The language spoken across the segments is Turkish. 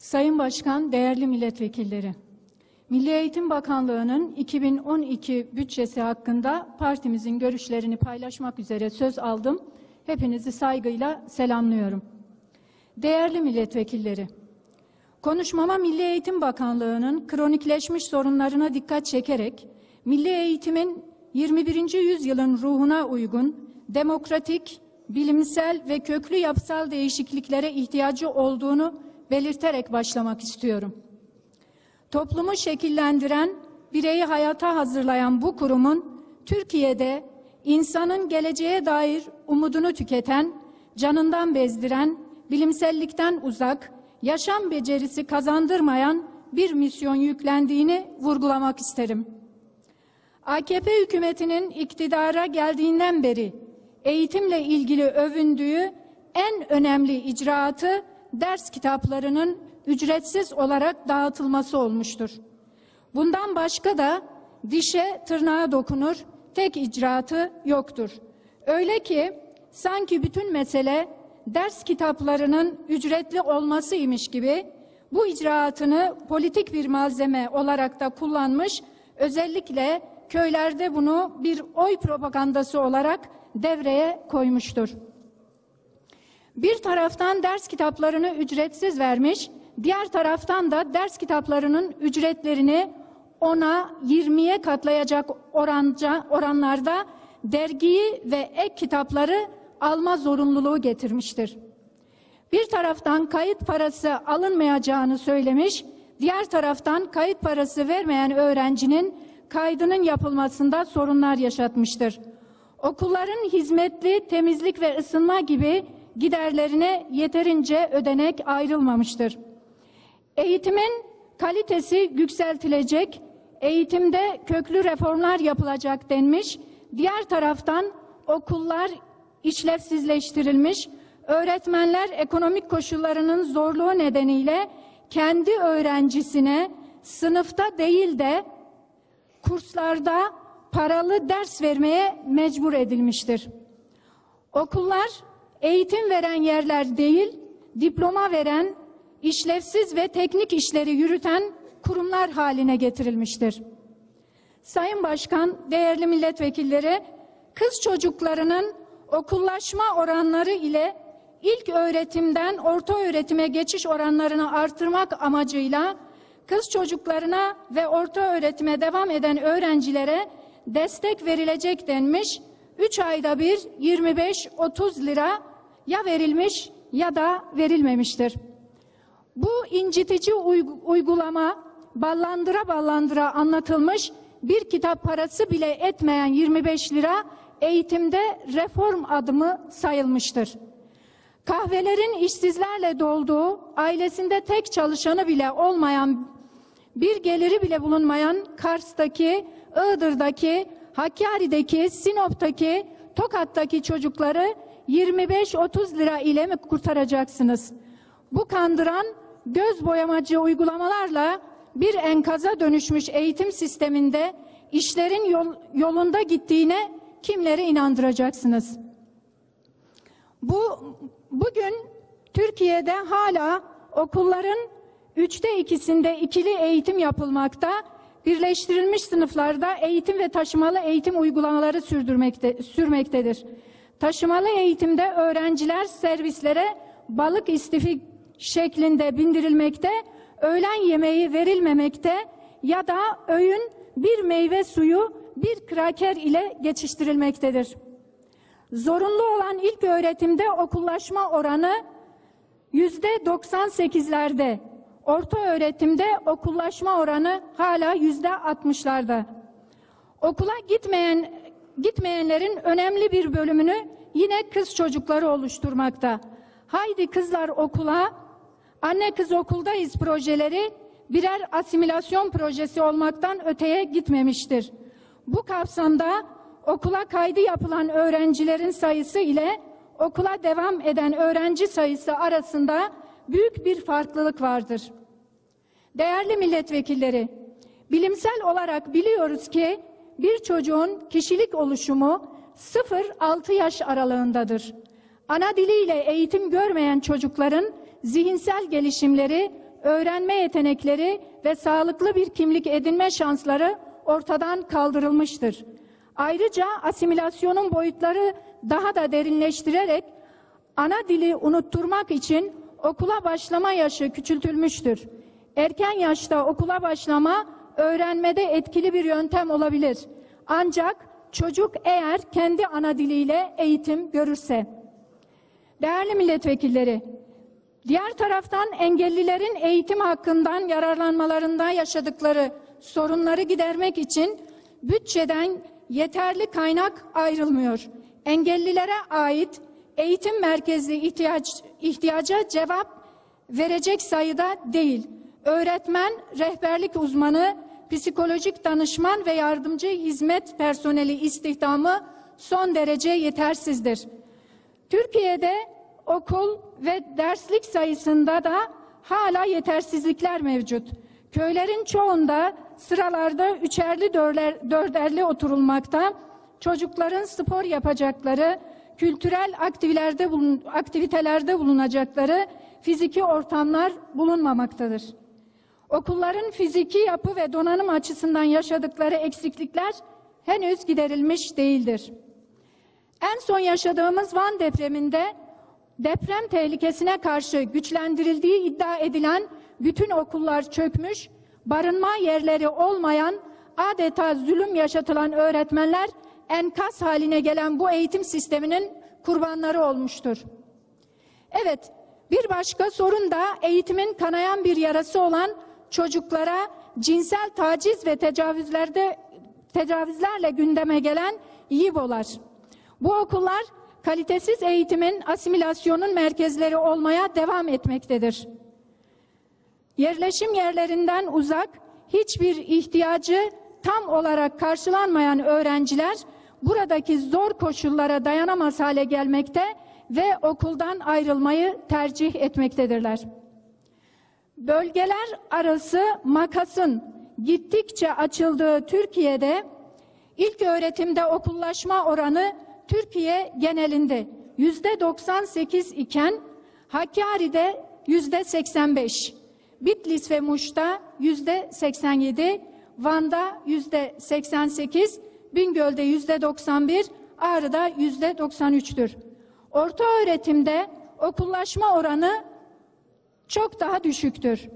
Sayın Başkan, değerli milletvekilleri, Milli Eğitim Bakanlığı'nın 2012 bütçesi hakkında partimizin görüşlerini paylaşmak üzere söz aldım. Hepinizi saygıyla selamlıyorum. Değerli milletvekilleri, konuşmama Milli Eğitim Bakanlığı'nın kronikleşmiş sorunlarına dikkat çekerek, milli eğitimin 21. yüzyılın ruhuna uygun, demokratik, bilimsel ve köklü yapısal değişikliklere ihtiyacı olduğunu belirterek başlamak istiyorum. Toplumu şekillendiren, bireyi hayata hazırlayan bu kurumun Türkiye'de insanın geleceğe dair umudunu tüketen, canından bezdiren, bilimsellikten uzak, yaşam becerisi kazandırmayan bir misyon yüklendiğini vurgulamak isterim. AKP hükümetinin iktidara geldiğinden beri eğitimle ilgili övündüğü en önemli icraatı ders kitaplarının ücretsiz olarak dağıtılması olmuştur. Bundan başka da dişe tırnağa dokunur tek icraatı yoktur. Öyle ki sanki bütün mesele ders kitaplarının ücretli olmasıymış gibi bu icraatını politik bir malzeme olarak da kullanmış, özellikle köylerde bunu bir oy propagandası olarak devreye koymuştur. Bir taraftan ders kitaplarını ücretsiz vermiş, diğer taraftan da ders kitaplarının ücretlerini 10'a 20'ye katlayacak oranlarda dergiyi ve ek kitapları alma zorunluluğu getirmiştir. Bir taraftan kayıt parası alınmayacağını söylemiş, diğer taraftan kayıt parası vermeyen öğrencinin kaydının yapılmasında sorunlar yaşatmıştır. Okulların hizmetli, temizlik ve ısınma gibi giderlerine yeterince ödenek ayrılmamıştır. Eğitimin kalitesi yükseltilecek, eğitimde köklü reformlar yapılacak denmiş, diğer taraftan okullar işlevsizleştirilmiş, öğretmenler ekonomik koşullarının zorluğu nedeniyle kendi öğrencisine sınıfta değil de kurslarda paralı ders vermeye mecbur edilmiştir. Okullar eğitim veren yerler değil, diploma veren, işlevsiz ve teknik işleri yürüten kurumlar haline getirilmiştir. Sayın Başkan, değerli milletvekilleri, kız çocuklarının okullaşma oranları ile ilk öğretimden orta öğretime geçiş oranlarını artırmak amacıyla kız çocuklarına ve orta öğretime devam eden öğrencilere destek verilecek denmiş, 3 ayda bir 25-30 lira ya verilmiş ya da verilmemiştir. Bu incitici uygulama ballandıra ballandıra anlatılmış, bir kitap parası bile etmeyen 25 lira eğitimde reform adımı sayılmıştır. Kahvelerin işsizlerle dolduğu, ailesinde tek çalışanı bile olmayan, bir geliri bile bulunmayan Kars'taki, Iğdır'daki, Hakkari'deki, Sinop'taki, Tokat'taki çocukları 25-30 lira ile mi kurtaracaksınız? Bu kandıran, göz boyamacı uygulamalarla bir enkaza dönüşmüş eğitim sisteminde işlerin yolunda gittiğine kimleri inandıracaksınız? Bugün Türkiye'de hala okulların 3'te 2'sinde ikili eğitim yapılmakta, birleştirilmiş sınıflarda eğitim ve taşımalı eğitim uygulamaları sürmektedir. Taşımalı eğitimde öğrenciler servislere balık istifi şeklinde bindirilmekte, öğlen yemeği verilmemekte ya da öğün bir meyve suyu, bir kraker ile geçiştirilmektedir. Zorunlu olan ilk öğretimde okullaşma oranı %98'lerde, orta öğretimde okullaşma oranı hala %60'larda. Okula gitmeyenlerin önemli bir bölümünü yine kız çocukları oluşturmakta. Haydi kızlar okula, anne kız okuldayız projeleri birer asimilasyon projesi olmaktan öteye gitmemiştir. Bu kapsamda okula kaydı yapılan öğrencilerin sayısı ile okula devam eden öğrenci sayısı arasında büyük bir farklılık vardır. Değerli milletvekilleri, bilimsel olarak biliyoruz ki bir çocuğun kişilik oluşumu 0-6 yaş aralığındadır. Ana diliyle eğitim görmeyen çocukların zihinsel gelişimleri öğrenme yetenekleri ve sağlıklı bir kimlik edinme şansları ortadan kaldırılmıştır. Ayrıca asimilasyonun boyutları daha da derinleştirerek ana dili unutturmak için okula başlama yaşı küçültülmüştür. Erken yaşta okula başlama öğrenmede etkili bir yöntem olabilir. Ancak çocuk eğer kendi ana diliyle eğitim görürse. Değerli milletvekilleri, diğer taraftan engellilerin eğitim hakkından yararlanmalarında yaşadıkları sorunları gidermek için bütçeden yeterli kaynak ayrılmıyor. Engellilere ait eğitim merkezli ihtiyaca cevap verecek sayıda değil. Öğretmen, rehberlik uzmanı, psikolojik danışman ve yardımcı hizmet personeli istihdamı son derece yetersizdir. Türkiye'de okul ve derslik sayısında da hala yetersizlikler mevcut. Köylerin çoğunda sıralarda üçerli dörderli oturulmakta, çocukların spor yapacakları, kültürel aktivitelerde bulunacakları fiziki ortamlar bulunmamaktadır. Okulların fiziki yapı ve donanım açısından yaşadıkları eksiklikler henüz giderilmiş değildir. En son yaşadığımız Van depreminde deprem tehlikesine karşı güçlendirildiği iddia edilen bütün okullar çökmüş, barınma yerleri olmayan, adeta zulüm yaşatılan öğretmenler enkaz haline gelen bu eğitim sisteminin kurbanları olmuştur. Evet, bir başka sorun da eğitimin kanayan bir yarası olan çocuklara cinsel taciz ve tecavüzlerle gündeme gelen İİBO'lar. Bu okullar kalitesiz eğitimin, asimilasyonun merkezleri olmaya devam etmektedir. Yerleşim yerlerinden uzak, hiçbir ihtiyacı tam olarak karşılanmayan öğrenciler buradaki zor koşullara dayanamaz hale gelmekte ve okuldan ayrılmayı tercih etmektedirler. Bölgeler arası makasın gittikçe açıldığı Türkiye'de ilköğretimde okullaşma oranı Türkiye genelinde %98 iken Hakkari'de %85, Bitlis ve Muş'ta %87, Van'da %88, Bingöl'de %91, Ağrı'da %93'tür. Orta öğretimde okullaşma oranı çok daha düşüktür.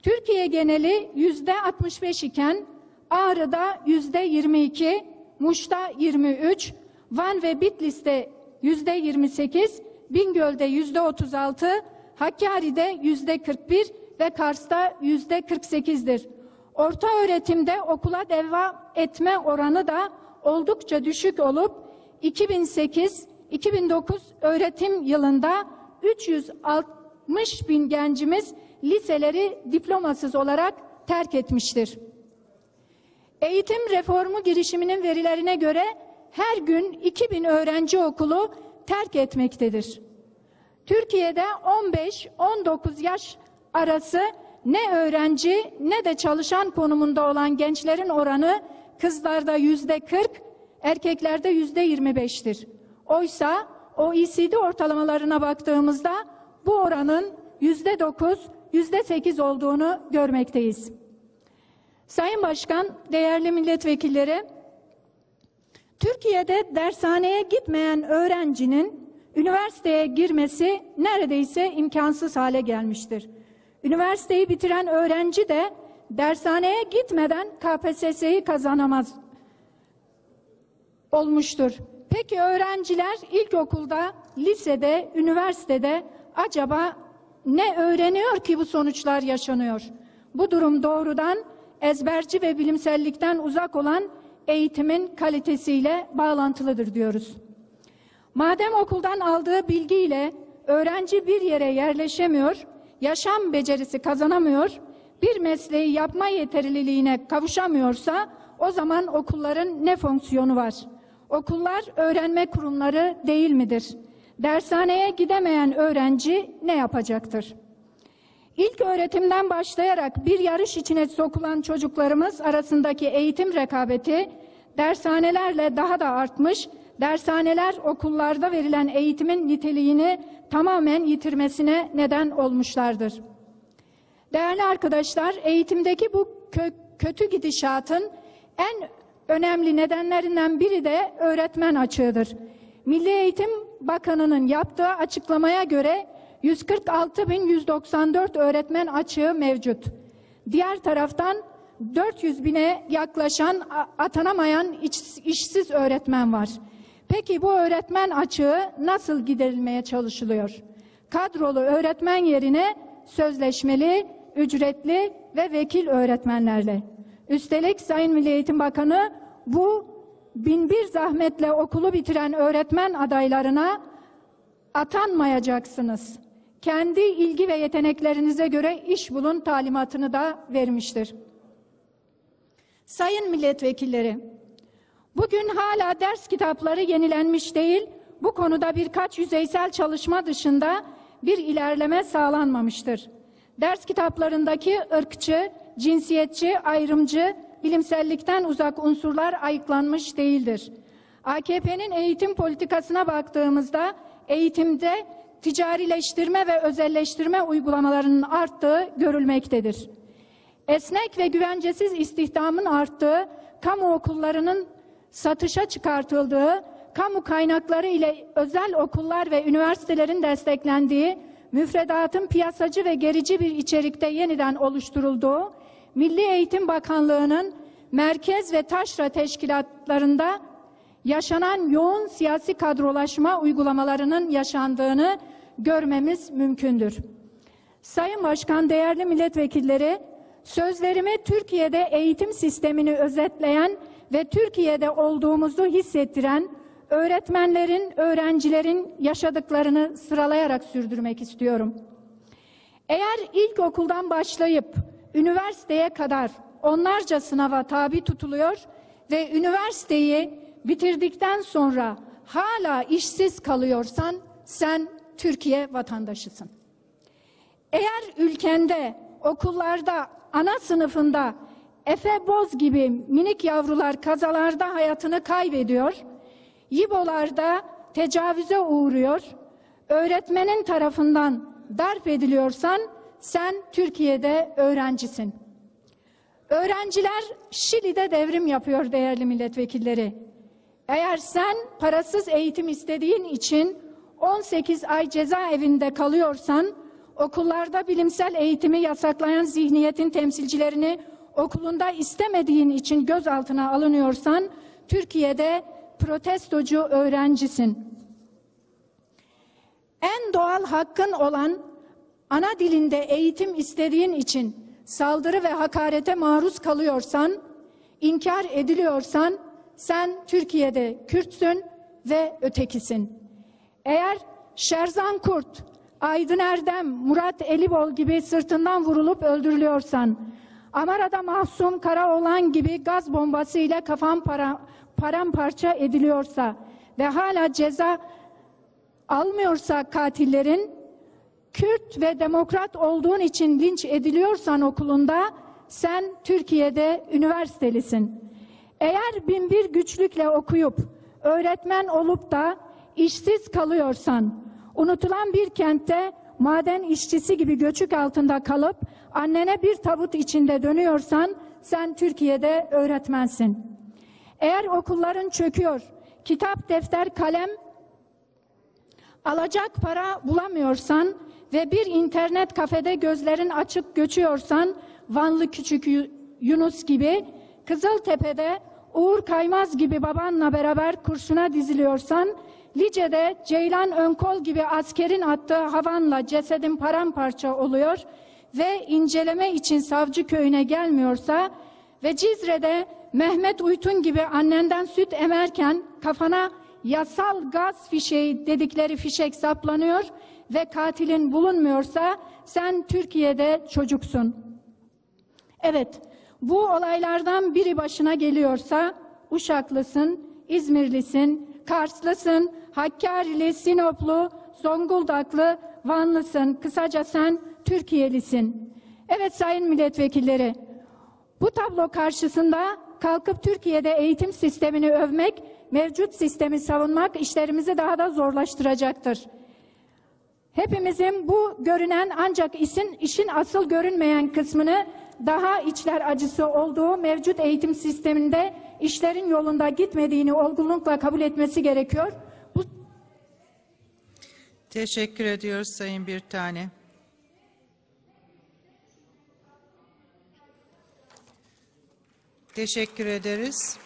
Türkiye geneli %65 iken Ağrı'da %22, Muş'ta 23, Van ve Bitlis'te %28, Bingöl'de %36, Hakkari'de %41 ve Kars'ta %48'dir. Orta öğretimde okula devam etme oranı da oldukça düşük olup 2008-2009 öğretim yılında 360 bin gencimiz liseleri diplomasız olarak terk etmiştir. Eğitim reformu girişiminin verilerine göre her gün 2000 öğrenci okulu terk etmektedir. Türkiye'de 15-19 yaş arası ne öğrenci ne de çalışan konumunda olan gençlerin oranı kızlarda %40, erkeklerde %25'tir. Oysa OECD ortalamalarına baktığımızda bu oranın %9, %8 olduğunu görmekteyiz. Sayın Başkan, değerli milletvekilleri, Türkiye'de dershaneye gitmeyen öğrencinin üniversiteye girmesi neredeyse imkansız hale gelmiştir. Üniversiteyi bitiren öğrenci de dershaneye gitmeden KPSS'yi kazanamaz olmuştur. Peki öğrenciler ilkokulda, lisede, üniversitede acaba ne öğreniyor ki bu sonuçlar yaşanıyor? Bu durum doğrudan ezberci ve bilimsellikten uzak olan eğitimin kalitesiyle bağlantılıdır diyoruz. Madem okuldan aldığı bilgiyle öğrenci bir yere yerleşemiyor, yaşam becerisi kazanamıyor, bir mesleği yapma yeterliliğine kavuşamıyorsa o zaman okulların ne fonksiyonu var? Okullar öğrenme kurumları değil midir? Dershaneye gidemeyen öğrenci ne yapacaktır? İlk öğretimden başlayarak bir yarış içine sokulan çocuklarımız arasındaki eğitim rekabeti dershanelerle daha da artmış, dershaneler okullarda verilen eğitimin niteliğini tamamen yitirmesine neden olmuşlardır. Değerli arkadaşlar, eğitimdeki bu kötü gidişatın en önemli nedenlerinden biri de öğretmen açığıdır. Milli Eğitim Bakanı'nın yaptığı açıklamaya göre 146.194 öğretmen açığı mevcut. Diğer taraftan 400.000'e yaklaşan atanamayan işsiz öğretmen var. Peki bu öğretmen açığı nasıl giderilmeye çalışılıyor? Kadrolu öğretmen yerine sözleşmeli, ücretli ve vekil öğretmenlerle. Üstelik Sayın Milli Eğitim Bakanı bu binbir zahmetle okulu bitiren öğretmen adaylarına atanmayacaksınız, kendi ilgi ve yeteneklerinize göre iş bulun talimatını da vermiştir. Sayın milletvekilleri, bugün hala ders kitapları yenilenmiş değil, bu konuda birkaç yüzeysel çalışma dışında bir ilerleme sağlanmamıştır. Ders kitaplarındaki ırkçı, cinsiyetçi, ayrımcı, bilimsellikten uzak unsurlar ayıklanmış değildir. AKP'nin eğitim politikasına baktığımızda eğitimde ticarileştirme ve özelleştirme uygulamalarının arttığı görülmektedir. Esnek ve güvencesiz istihdamın arttığı, kamu okullarının satışa çıkartıldığı, kamu kaynakları ile özel okullar ve üniversitelerin desteklendiği, müfredatın piyasacı ve gerici bir içerikte yeniden oluşturulduğu, Milli Eğitim Bakanlığı'nın merkez ve taşra teşkilatlarında yaşanan yoğun siyasi kadrolaşma uygulamalarının yaşandığını görmemiz mümkündür. Sayın Başkan, değerli milletvekilleri, sözlerimi Türkiye'de eğitim sistemini özetleyen ve Türkiye'de olduğumuzu hissettiren öğretmenlerin, öğrencilerin yaşadıklarını sıralayarak sürdürmek istiyorum. Eğer ilkokuldan başlayıp üniversiteye kadar onlarca sınava tabi tutuluyor ve üniversiteyi bitirdikten sonra hala işsiz kalıyorsan sen Türkiye vatandaşısın. Eğer ülkende, okullarda, ana sınıfında Efe Boz gibi minik yavrular kazalarda hayatını kaybediyor, İBO'larda tecavüze uğruyor, öğretmenin tarafından darp ediliyorsan sen Türkiye'de öğrencisin. Öğrenciler Şili'de devrim yapıyor değerli milletvekilleri. Eğer sen parasız eğitim istediğin için 18 ay cezaevinde kalıyorsan, okullarda bilimsel eğitimi yasaklayan zihniyetin temsilcilerini okulunda istemediğin için gözaltına alınıyorsan, Türkiye'de protestocu öğrencisin. En doğal hakkın olan ana dilinde eğitim istediğin için saldırı ve hakarete maruz kalıyorsan, inkar ediliyorsan sen Türkiye'de Kürtsün ve ötekisin. Eğer Şerzan Kurt, Aydın Erdem, Murat Elibol gibi sırtından vurulup öldürülüyorsan, Amara'da Mahsum Karaoğlan gibi gaz bombası ile kafan paramparça ediliyorsa ve hala ceza almıyorsa katillerin, Kürt ve demokrat olduğun için linç ediliyorsan okulunda, sen Türkiye'de üniversitelisin. Eğer binbir güçlükle okuyup öğretmen olup da işsiz kalıyorsan, unutulan bir kentte maden işçisi gibi göçük altında kalıp annene bir tabut içinde dönüyorsan sen Türkiye'de öğretmensin. Eğer okulların çöküyor, kitap, defter, kalem alacak para bulamıyorsan ve bir internet kafede gözlerin açık göçüyorsan, Vanlı Küçük Yunus gibi, Kızıltepe'de Uğur Kaymaz gibi babanla beraber kurşuna diziliyorsan, Lice'de Ceylan Önkol gibi askerin attığı havanla cesedin paramparça oluyor ve inceleme için savcı köyüne gelmiyorsa ve Cizre'de Mehmet Uytun gibi annenden süt emerken kafana yasal gaz fişeği dedikleri fişek saplanıyor ve katilin bulunmuyorsa sen Türkiye'de çocuksun. Evet, bu olaylardan biri başına geliyorsa Uşaklısın, İzmirlisin, Karslısın, Hakkarili, Sinoplu, Zonguldaklı, Vanlısın. Kısaca sen Türkiye'lisin. Evet sayın milletvekilleri, bu tablo karşısında kalkıp Türkiye'de eğitim sistemini övmek, mevcut sistemi savunmak işlerimizi daha da zorlaştıracaktır. Hepimizin bu görünen ancak işin asıl görünmeyen kısmını daha içler acısı olduğu mevcut eğitim sisteminde işlerin yolunda gitmediğini olgunlukla kabul etmesi gerekiyor. Teşekkür ediyoruz Sayın Birtane. Teşekkür ederiz.